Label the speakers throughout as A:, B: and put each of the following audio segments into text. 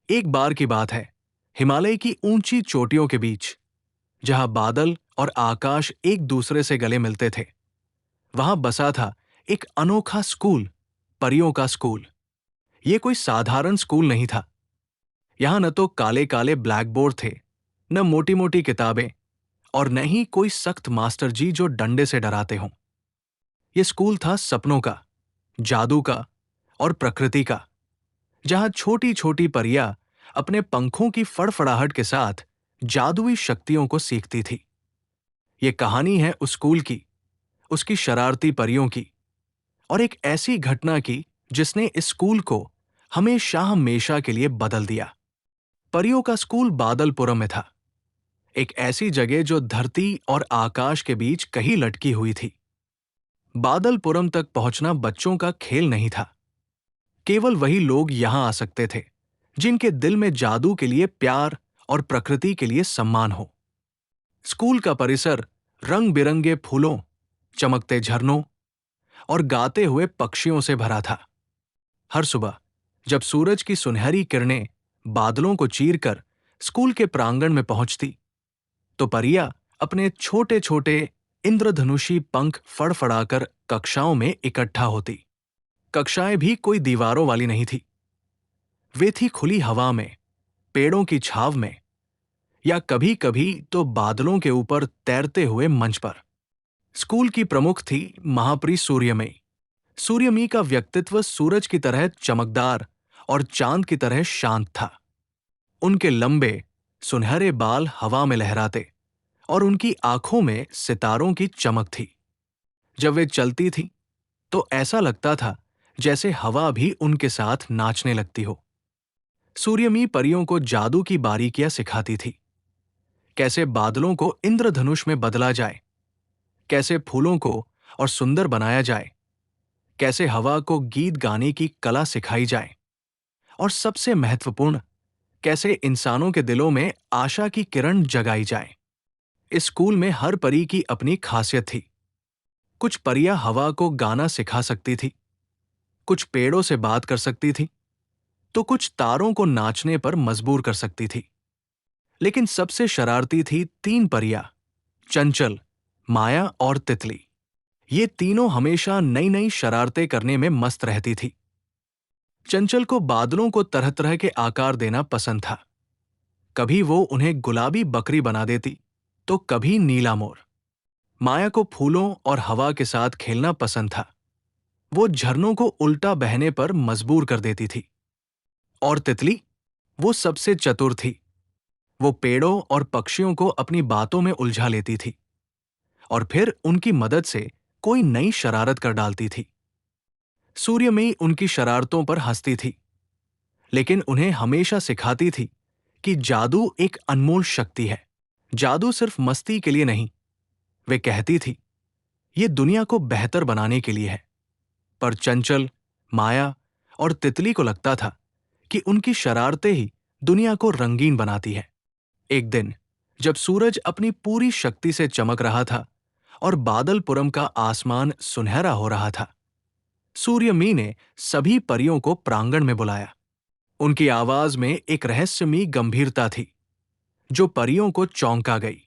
A: एक बार की बात है, हिमालय की ऊंची चोटियों के बीच, जहां बादल और आकाश एक दूसरे से गले मिलते थे, वहां बसा था एक अनोखा स्कूल, परियों का स्कूल। ये कोई साधारण स्कूल नहीं था। यहां न तो काले काले ब्लैक बोर्ड थे, न मोटी मोटी किताबें, और न ही कोई सख्त मास्टर जी जो डंडे से डराते हों। ये स्कूल था सपनों का, जादू का और प्रकृति का, जहां छोटी छोटी परियां अपने पंखों की फड़फड़ाहट के साथ जादुई शक्तियों को सीखती थी। ये कहानी है उस स्कूल की, उसकी शरारती परियों की, और एक ऐसी घटना की जिसने इस स्कूल को हमेशा हमेशा के लिए बदल दिया। परियों का स्कूल बादलपुरम में था, एक ऐसी जगह जो धरती और आकाश के बीच कहीं लटकी हुई थी। बादलपुरम तक पहुंचना बच्चों का खेल नहीं था। केवल वही लोग यहां आ सकते थे जिनके दिल में जादू के लिए प्यार और प्रकृति के लिए सम्मान हो। स्कूल का परिसर रंग बिरंगे फूलों, चमकते झरनों और गाते हुए पक्षियों से भरा था। हर सुबह जब सूरज की सुनहरी किरणें बादलों को चीरकर स्कूल के प्रांगण में पहुंचती, तो परियां अपने छोटे छोटे इंद्रधनुषी पंख फड़फड़ाकर कक्षाओं में इकट्ठा होती। कक्षाएं भी कोई दीवारों वाली नहीं थी। वे थी खुली हवा में, पेड़ों की छाव में, या कभी कभी तो बादलों के ऊपर तैरते हुए मंच पर। स्कूल की प्रमुख थी महाप्री सूर्यमयी। सूर्यमयी का व्यक्तित्व सूरज की तरह चमकदार और चांद की तरह शांत था। उनके लंबे सुनहरे बाल हवा में लहराते और उनकी आंखों में सितारों की चमक थी। जब वे चलती थी तो ऐसा लगता था जैसे हवा भी उनके साथ नाचने लगती हो। सूर्यमयी परियों को जादू की बारीकियां सिखाती थी। कैसे बादलों को इंद्रधनुष में बदला जाए, कैसे फूलों को और सुंदर बनाया जाए, कैसे हवा को गीत गाने की कला सिखाई जाए, और सबसे महत्वपूर्ण, कैसे इंसानों के दिलों में आशा की किरण जगाई जाए। इस स्कूल में हर परी की अपनी खासियत थी। कुछ परियां हवा को गाना सिखा सकती थी, कुछ पेड़ों से बात कर सकती थी, तो कुछ तारों को नाचने पर मजबूर कर सकती थी। लेकिन सबसे शरारती थी तीन परियां, चंचल, माया और तितली। ये तीनों हमेशा नई नई शरारतें करने में मस्त रहती थी। चंचल को बादलों को तरह तरह के आकार देना पसंद था। कभी वो उन्हें गुलाबी बकरी बना देती, तो कभी नीला मोर। माया को फूलों और हवा के साथ खेलना पसंद था। वो झरनों को उल्टा बहने पर मजबूर कर देती थी। और तितली, वो सबसे चतुर थी। वो पेड़ों और पक्षियों को अपनी बातों में उलझा लेती थी और फिर उनकी मदद से कोई नई शरारत कर डालती थी। सूर्यमयी उनकी शरारतों पर हंसती थी, लेकिन उन्हें हमेशा सिखाती थी कि जादू एक अनमोल शक्ति है। जादू सिर्फ मस्ती के लिए नहीं, वे कहती थी, ये दुनिया को बेहतर बनाने के लिए है। पर चंचल, माया और तितली को लगता था कि उनकी शरारतें ही दुनिया को रंगीन बनाती है। एक दिन जब सूरज अपनी पूरी शक्ति से चमक रहा था और बादलपुरम का आसमान सुनहरा हो रहा था, सूर्यमयी ने सभी परियों को प्रांगण में बुलाया। उनकी आवाज में एक रहस्यमयी गंभीरता थी जो परियों को चौंका गई।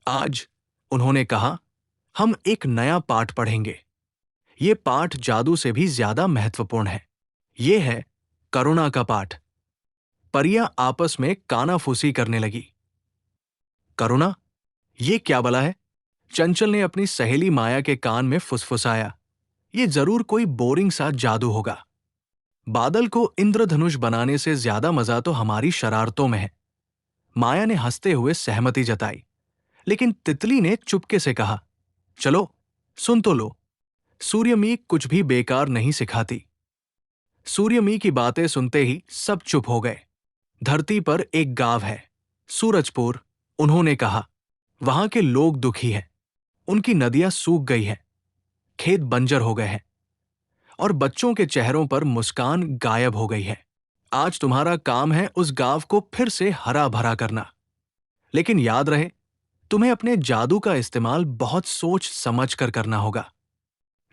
A: आज, उन्होंने कहा, हम एक नया पाठ पढ़ेंगे। ये पाठ जादू से भी ज्यादा महत्वपूर्ण है। ये है करुणा का पाठ। परियां आपस में कानाफूसी करने लगी। करुणा, ये क्या बला है? चंचल ने अपनी सहेली माया के कान में फुसफुसाया। ये जरूर कोई बोरिंग सा जादू होगा। बादल को इंद्रधनुष बनाने से ज्यादा मजा तो हमारी शरारतों में है। माया ने हंसते हुए सहमति जताई, लेकिन तितली ने चुपके से कहा, चलो सुन तो लो, सूर्यमयी कुछ भी बेकार नहीं सिखाती। सूर्यमयी की बातें सुनते ही सब चुप हो गए। धरती पर एक गांव है, सूरजपुर, उन्होंने कहा। वहां के लोग दुखी हैं। उनकी नदियां सूख गई हैं, खेत बंजर हो गए हैं और बच्चों के चेहरों पर मुस्कान गायब हो गई है। आज तुम्हारा काम है उस गांव को फिर से हरा भरा करना। लेकिन याद रहे, तुम्हें अपने जादू का इस्तेमाल बहुत सोच समझ कर करना होगा।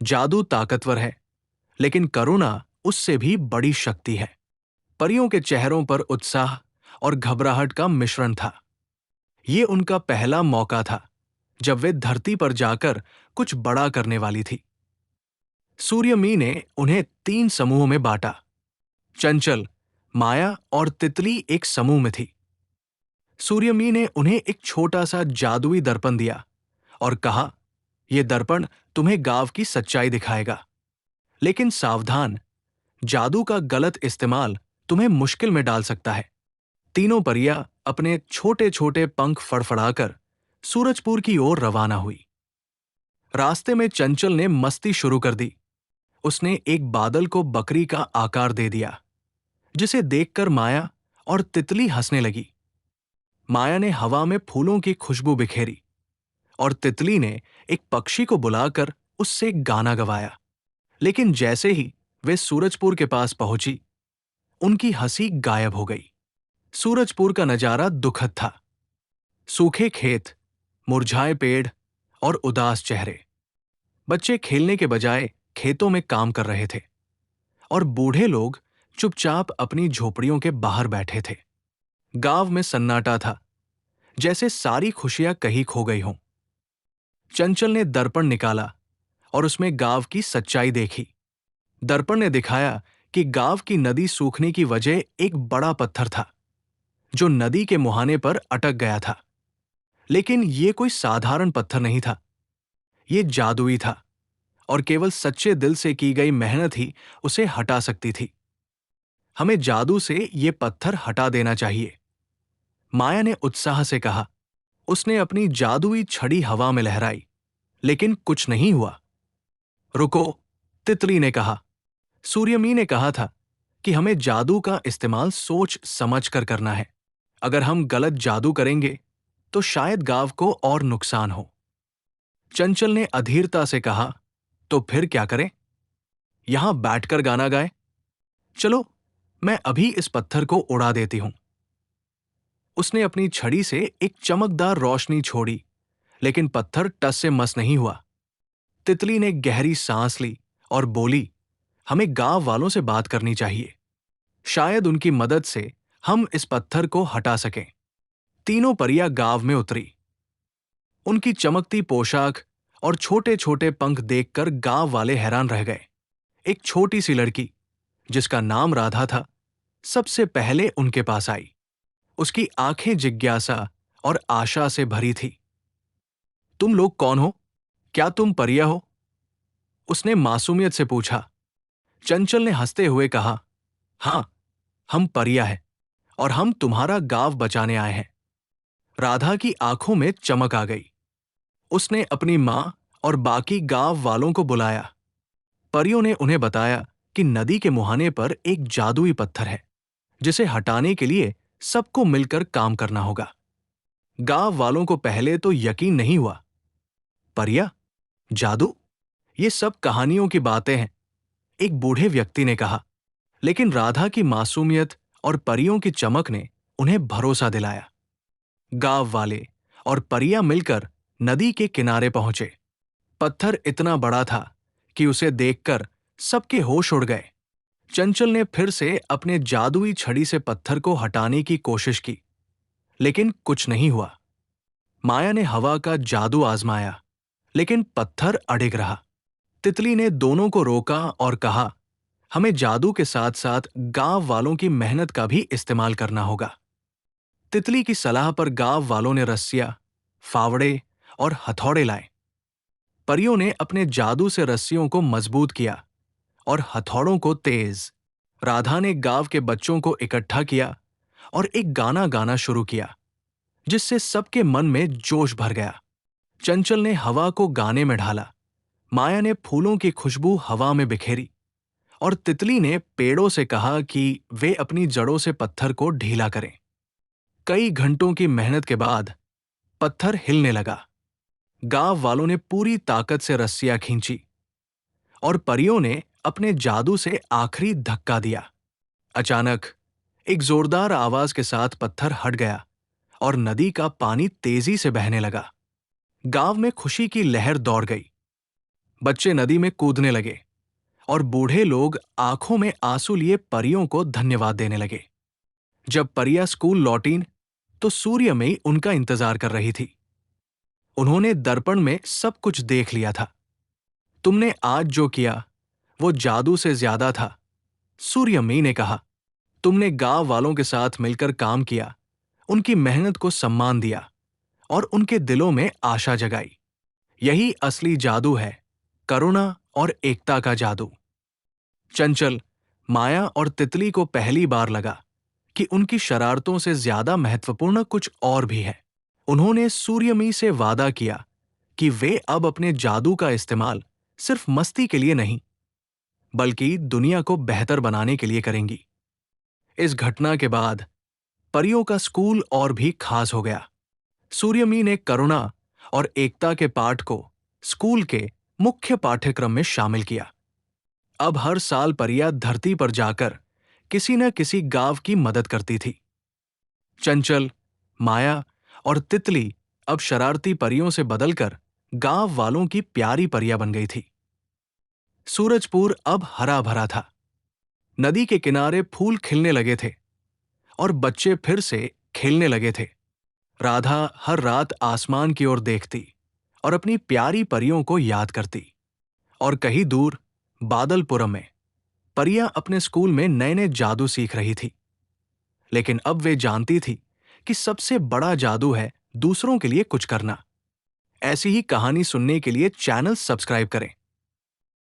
A: जादू ताकतवर है, लेकिन करुणा उससे भी बड़ी शक्ति है। परियों के चेहरों पर उत्साह और घबराहट का मिश्रण था। ये उनका पहला मौका था जब वे धरती पर जाकर कुछ बड़ा करने वाली थी। सूर्यमी ने उन्हें 3 समूहों में बांटा। चंचल, माया और तितली एक समूह में थी। सूर्यमी ने उन्हें एक छोटा सा जादुई दर्पण दिया और कहा, यह दर्पण तुम्हें गांव की सच्चाई दिखाएगा। लेकिन सावधान, जादू का गलत इस्तेमाल तुम्हें मुश्किल में डाल सकता है। तीनों परियां अपने छोटे छोटे पंख फड़फड़ाकर सूरजपुर की ओर रवाना हुई। रास्ते में चंचल ने मस्ती शुरू कर दी। उसने एक बादल को बकरी का आकार दे दिया, जिसे देखकर माया और तितली हंसने लगी। माया ने हवा में फूलों की खुशबू बिखेरी और तितली ने एक पक्षी को बुलाकर उससे गाना गवाया। लेकिन जैसे ही वे सूरजपुर के पास पहुंची, उनकी हंसी गायब हो गई। सूरजपुर का नजारा दुखद था। सूखे खेत, मुरझाए पेड़ और उदास चेहरे। बच्चे खेलने के बजाय खेतों में काम कर रहे थे और बूढ़े लोग चुपचाप अपनी झोपड़ियों के बाहर बैठे थे। गांव में सन्नाटा था, जैसे सारी खुशियां कहीं खो गई हों। चंचल ने दर्पण निकाला और उसमें गांव की सच्चाई देखी। दर्पण ने दिखाया कि गांव की नदी सूखने की वजह एक बड़ा पत्थर था, जो नदी के मुहाने पर अटक गया था। लेकिन यह कोई साधारण पत्थर नहीं था। यह जादुई था और केवल सच्चे दिल से की गई मेहनत ही उसे हटा सकती थी। हमें जादू से यह पत्थर हटा देना चाहिए, माया ने उत्साह से कहा। उसने अपनी जादुई छड़ी हवा में लहराई, लेकिन कुछ नहीं हुआ। रुको, तितली ने कहा। सूर्यमी ने कहा था कि हमें जादू का इस्तेमाल सोच समझ कर करना है। अगर हम गलत जादू करेंगे तो शायद गांव को और नुकसान हो। चंचल ने अधीरता से कहा, तो फिर क्या करें? यहां बैठकर गाना गाए? चलो, मैं अभी इस पत्थर को उड़ा देती हूं। उसने अपनी छड़ी से एक चमकदार रोशनी छोड़ी, लेकिन पत्थर टस से मस नहीं हुआ। तितली ने गहरी सांस ली और बोली, हमें गांव वालों से बात करनी चाहिए। शायद उनकी मदद से हम इस पत्थर को हटा सकें। तीनों परियां गांव में उतरी। उनकी चमकती पोशाक और छोटे छोटे पंख देखकर गांव वाले हैरान रह गए। एक छोटी सी लड़की, जिसका नाम राधा था, सबसे पहले उनके पास आई। उसकी आंखें जिज्ञासा और आशा से भरी थी। तुम लोग कौन हो? क्या तुम परियां हो? उसने मासूमियत से पूछा। चंचल ने हंसते हुए कहा, हां, हम परियां हैं और हम तुम्हारा गांव बचाने आए हैं। राधा की आंखों में चमक आ गई। उसने अपनी मां और बाकी गांव वालों को बुलाया। परियों ने उन्हें बताया कि नदी के मुहाने पर एक जादुई पत्थर है, जिसे हटाने के लिए सबको मिलकर काम करना होगा। गांव वालों को पहले तो यकीन नहीं हुआ। परियां? जादू? ये सब कहानियों की बातें हैं, एक बूढ़े व्यक्ति ने कहा। लेकिन राधा की मासूमियत और परियों की चमक ने उन्हें भरोसा दिलाया। गांव वाले और परियां मिलकर नदी के किनारे पहुंचे। पत्थर इतना बड़ा था कि उसे देखकर सबके होश उड़ गए। चंचल ने फिर से अपने जादुई छड़ी से पत्थर को हटाने की कोशिश की, लेकिन कुछ नहीं हुआ। माया ने हवा का जादू आजमाया, लेकिन पत्थर अडिग रहा। तितली ने दोनों को रोका और कहा, हमें जादू के साथ साथ गांव वालों की मेहनत का भी इस्तेमाल करना होगा। तितली की सलाह पर गांव वालों ने रस्सियां, फावड़े और हथौड़े लाए। परियों ने अपने जादू से रस्सियों को मजबूत किया और हथौड़ों को तेज। राधा ने गांव के बच्चों को इकट्ठा किया और एक गाना गाना शुरू किया, जिससे सबके मन में जोश भर गया। चंचल ने हवा को गाने में ढाला। माया ने फूलों की खुशबू हवा में बिखेरी और तितली ने पेड़ों से कहा कि वे अपनी जड़ों से पत्थर को ढीला करें। कई घंटों की मेहनत के बाद पत्थर हिलने लगा। गांव वालों ने पूरी ताकत से रस्सियां खींची और परियों ने अपने जादू से आखिरी धक्का दिया। अचानक एक जोरदार आवाज के साथ पत्थर हट गया और नदी का पानी तेजी से बहने लगा। गांव में खुशी की लहर दौड़ गई। बच्चे नदी में कूदने लगे और बूढ़े लोग आंखों में आंसू लिए परियों को धन्यवाद देने लगे। जब परियां स्कूल लौटीं तो सूर्यमयी उनका इंतजार कर रही थी। उन्होंने दर्पण में सब कुछ देख लिया था। तुमने आज जो किया वो जादू से ज्यादा था, सूर्यमयी ने कहा। तुमने गांव वालों के साथ मिलकर काम किया, उनकी मेहनत को सम्मान दिया और उनके दिलों में आशा जगाई। यही असली जादू है, करुणा और एकता का जादू। चंचल, माया और तितली को पहली बार लगा कि उनकी शरारतों से ज्यादा महत्वपूर्ण कुछ और भी है। उन्होंने सूर्यमयी से वादा किया कि वे अब अपने जादू का इस्तेमाल सिर्फ मस्ती के लिए नहीं, बल्कि दुनिया को बेहतर बनाने के लिए करेंगी। इस घटना के बाद परियों का स्कूल और भी खास हो गया। सूर्यमयी ने करुणा और एकता के पाठ को स्कूल के मुख्य पाठ्यक्रम में शामिल किया। अब हर साल परियां धरती पर जाकर किसी न किसी गांव की मदद करती थी। चंचल, माया और तितली अब शरारती परियों से बदलकर गांव वालों की प्यारी परियां बन गई थी। सूरजपुर अब हरा भरा था। नदी के किनारे फूल खिलने लगे थे और बच्चे फिर से खेलने लगे थे। राधा हर रात आसमान की ओर देखती और अपनी प्यारी परियों को याद करती। और कहीं दूर बादलपुरम में परियां अपने स्कूल में नए नए जादू सीख रही थी। लेकिन अब वे जानती थी कि सबसे बड़ा जादू है दूसरों के लिए कुछ करना। ऐसी ही कहानी सुनने के लिए चैनल सब्सक्राइब करें।